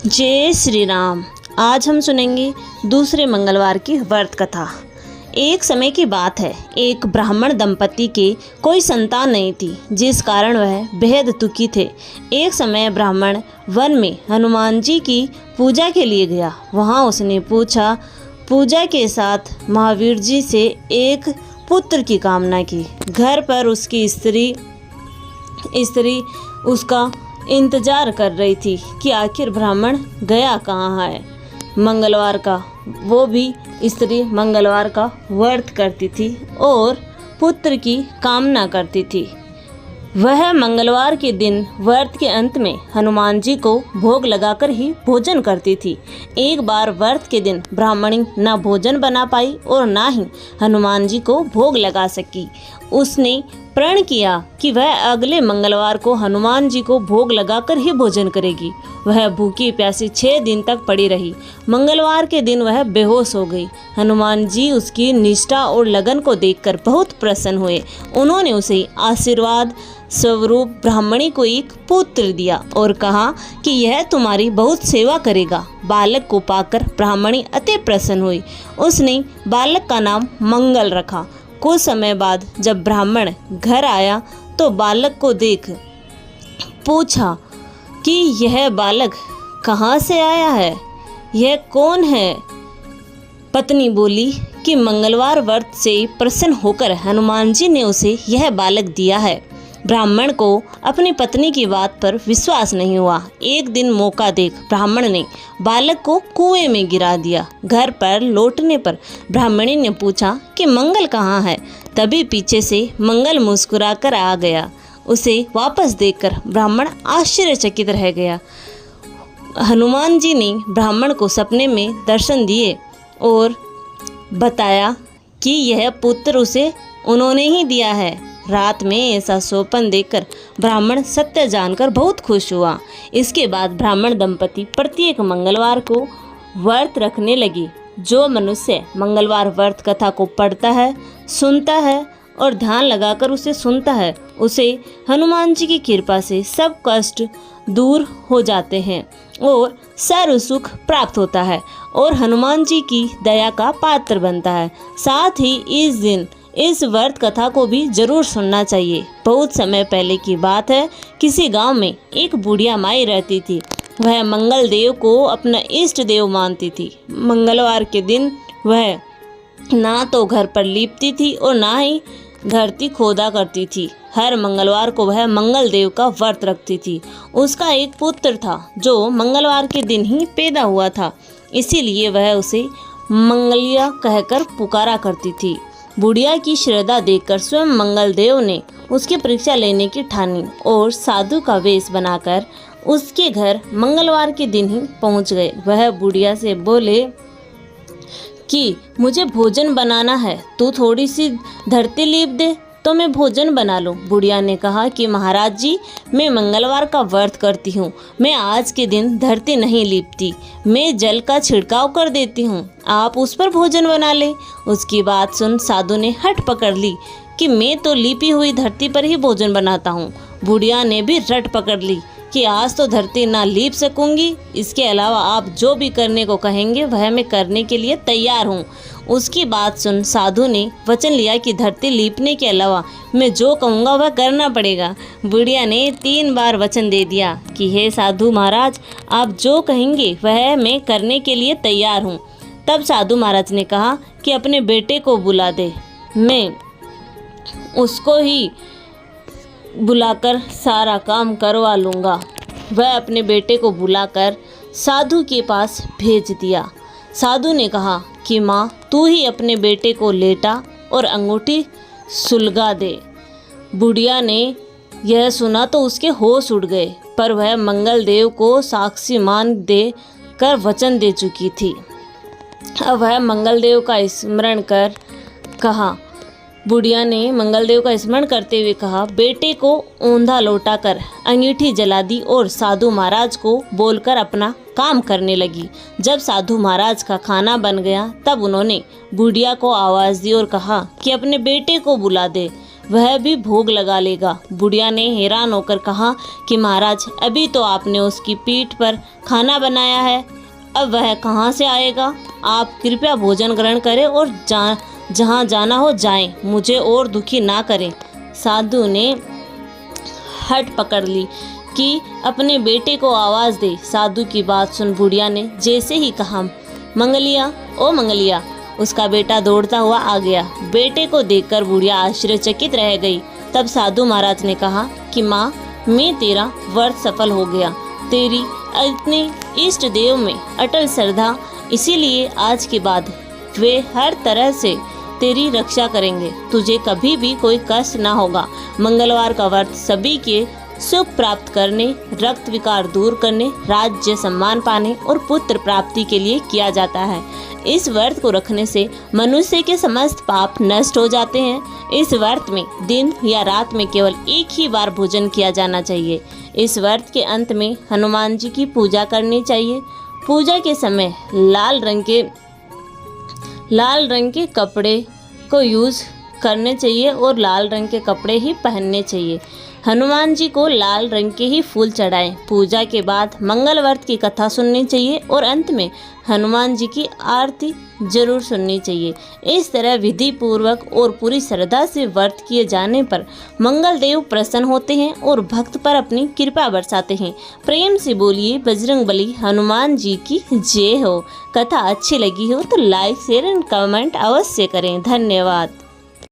जय श्री राम। आज हम सुनेंगे दूसरे मंगलवार की व्रत कथा। एक समय की बात है, एक ब्राह्मण दंपति के कोई संतान नहीं थी, जिस कारण वह बेहद दुखी थे। एक समय ब्राह्मण वन में हनुमान जी की पूजा के लिए गया। वहाँ उसने पूजा के साथ महावीर जी से एक पुत्र की कामना की। घर पर उसकी स्त्री उसका इंतजार कर रही थी कि आखिर ब्राह्मण गया कहाँ है। मंगलवार का वो भी स्त्री मंगलवार का व्रत करती थी और पुत्र की कामना करती थी। वह मंगलवार के दिन व्रत के अंत में हनुमान जी को भोग लगाकर ही भोजन करती थी। एक बार व्रत के दिन ब्राह्मणी न भोजन बना पाई और ना ही हनुमान जी को भोग लगा सकी। उसने प्रण किया कि वह अगले मंगलवार को हनुमान जी को भोग लगाकर ही भोजन करेगी। वह भूखी प्यासी 6 दिन तक पड़ी रही। मंगलवार के दिन वह बेहोश हो गई। हनुमान जी उसकी निष्ठा और लगन को देखकर बहुत प्रसन्न हुए। उन्होंने उसे आशीर्वाद स्वरूप ब्राह्मणी को एक पुत्र दिया और कहा कि यह तुम्हारी बहुत सेवा करेगा। बालक को पाकर ब्राह्मणी अति प्रसन्न हुई। उसने बालक का नाम मंगल रखा। कुछ समय बाद जब ब्राह्मण घर आया तो बालक को देख पूछा कि यह बालक कहाँ से आया है, यह कौन है। पत्नी बोली कि मंगलवार व्रत से प्रसन्न होकर हनुमान जी ने उसे यह बालक दिया है। ब्राह्मण को अपनी पत्नी की बात पर विश्वास नहीं हुआ। एक दिन मौका देख ब्राह्मण ने बालक को कुएं में गिरा दिया। घर पर लौटने पर ब्राह्मणी ने पूछा कि मंगल कहाँ है। तभी पीछे से मंगल मुस्कुराकर आ गया। उसे वापस देखकर ब्राह्मण आश्चर्यचकित रह गया। हनुमान जी ने ब्राह्मण को सपने में दर्शन दिए और बताया कि यह पुत्र उसे उन्होंने ही दिया है। रात में ऐसा स्वप्न देखकर ब्राह्मण सत्य जानकर बहुत खुश हुआ। इसके बाद ब्राह्मण दंपति प्रत्येक मंगलवार को व्रत रखने लगी। जो मनुष्य मंगलवार व्रत कथा को पढ़ता है, सुनता है और ध्यान लगाकर उसे सुनता है, उसे हनुमान जी की कृपा से सब कष्ट दूर हो जाते हैं और सर्व सुख प्राप्त होता है और हनुमान जी की दया का पात्र बनता है। साथ ही इस दिन इस व्रत कथा को भी जरूर सुनना चाहिए। बहुत समय पहले की बात है, किसी गांव में एक बुढ़िया माई रहती थी। वह मंगल देव को अपना इष्ट देव मानती थी। मंगलवार के दिन वह ना तो घर पर लीपती थी और ना ही धरती खोदा करती थी। हर मंगलवार को वह मंगल देव का व्रत रखती थी। उसका एक पुत्र था जो मंगलवार के दिन ही पैदा हुआ था, इसीलिए वह उसे मंगलिया कहकर पुकारा करती थी। बुढ़िया की श्रद्धा देखकर स्वयं मंगल देव ने उसकी परीक्षा लेने की ठानी और साधु का वेश बनाकर उसके घर मंगलवार के दिन ही पहुंच गए। वह बुढ़िया से बोले कि मुझे भोजन बनाना है, तू थोड़ी सी धरती लीप दे तो मैं भोजन बना लूं। बुढ़िया ने कहा कि महाराज जी, मैं मंगलवार का व्रत करती हूँ, मैं आज के दिन धरती नहीं लीपती, मैं जल का छिड़काव कर देती हूँ, आप उस पर भोजन बना ले। उसकी बात सुन साधु ने हट पकड़ ली कि मैं तो लीपी हुई धरती पर ही भोजन बनाता हूँ। बुढ़िया ने भी रट पकड़ ली कि आज तो धरती ना लीप सकूंगी, इसके अलावा आप जो भी करने को कहेंगे वह मैं करने के लिए तैयार हूँ। उसकी बात सुन साधु ने वचन लिया कि धरती लीपने के अलावा मैं जो कहूँगा वह करना पड़ेगा। बुढ़िया ने 3 बार वचन दे दिया कि हे साधु महाराज, आप जो कहेंगे वह मैं करने के लिए तैयार हूँ। तब साधु महाराज ने कहा कि अपने बेटे को बुला दे, मैं उसको ही बुलाकर सारा काम करवा लूँगा। वह अपने बेटे को बुलाकर साधु के पास भेज दिया। साधु ने कहा कि माँ, तू ही अपने बेटे को लेटा और अंगूठी सुलगा दे। बुढ़िया ने यह सुना तो उसके होश उड़ गए, पर वह मंगल देव को साक्षी मान दे कर वचन दे चुकी थी। अब वह मंगल देव का स्मरण कर कहा बुढ़िया ने मंगलदेव का स्मरण करते हुए कहा, बेटे को औंधा लौटाकर अंगीठी जला दी और साधु महाराज को बोलकर अपना काम करने लगी। जब साधु महाराज का खाना बन गया तब उन्होंने बुढ़िया को आवाज़ दी और कहा कि अपने बेटे को बुला दे। वह भी भोग लगा लेगा। बुढ़िया ने हैरान होकर कहा कि महाराज, अभी तो आपने उसकी पीठ पर खाना बनाया है, अब वह कहाँ से आएगा? आप कृपया भोजन ग्रहण करें और जहाँ जाना हो जाएं, मुझे और दुखी ना करें। साधु ने हट पकड़ ली कि अपने बेटे को आवाज़ दे। साधु की बात सुन बुढ़िया ने जैसे ही कहा, मंगलिया, ओ मंगलिया, उसका बेटा दौड़ता हुआ आ गया। बेटे को देखकर बुढ़िया आश्चर्यचकित रह गई। तब साधु महाराज ने कहा कि माँ, मैं तेरा व्रत सफल हो गया। तेरी अपने इष्ट देव में अटल श्रद्धा, इसीलिए आज के बाद वे हर तरह से तेरी रक्षा करेंगे। तुझे कभी भी कोई कष्ट ना होगा। मंगलवार का व्रत सभी के सुख प्राप्त करने, रक्त विकार दूर करने, राज्य सम्मान पाने और पुत्र प्राप्ति के लिए किया जाता है। इस व्रत को रखने से मनुष्य के समस्त पाप नष्ट हो जाते हैं। इस व्रत में दिन या रात में केवल एक ही बार भोजन किया जाना चाहिए। इस व्रत के अंत में हनुमान जी की पूजा करनी चाहिए। पूजा के समय लाल रंग के कपड़े को यूज़ करने चाहिए और लाल रंग के कपड़े ही पहनने चाहिए। हनुमान जी को लाल रंग के ही फूल चढ़ाएं। पूजा के बाद मंगल व्रत की कथा सुननी चाहिए और अंत में हनुमान जी की आरती जरूर सुननी चाहिए। इस तरह विधि पूर्वक और पूरी श्रद्धा से व्रत किए जाने पर मंगल देव प्रसन्न होते हैं और भक्त पर अपनी कृपा बरसाते हैं। प्रेम से बोलिए बजरंगबली हनुमान जी की जय हो। कथा अच्छी लगी हो तो लाइक, शेयर एंड कमेंट अवश्य करें। धन्यवाद।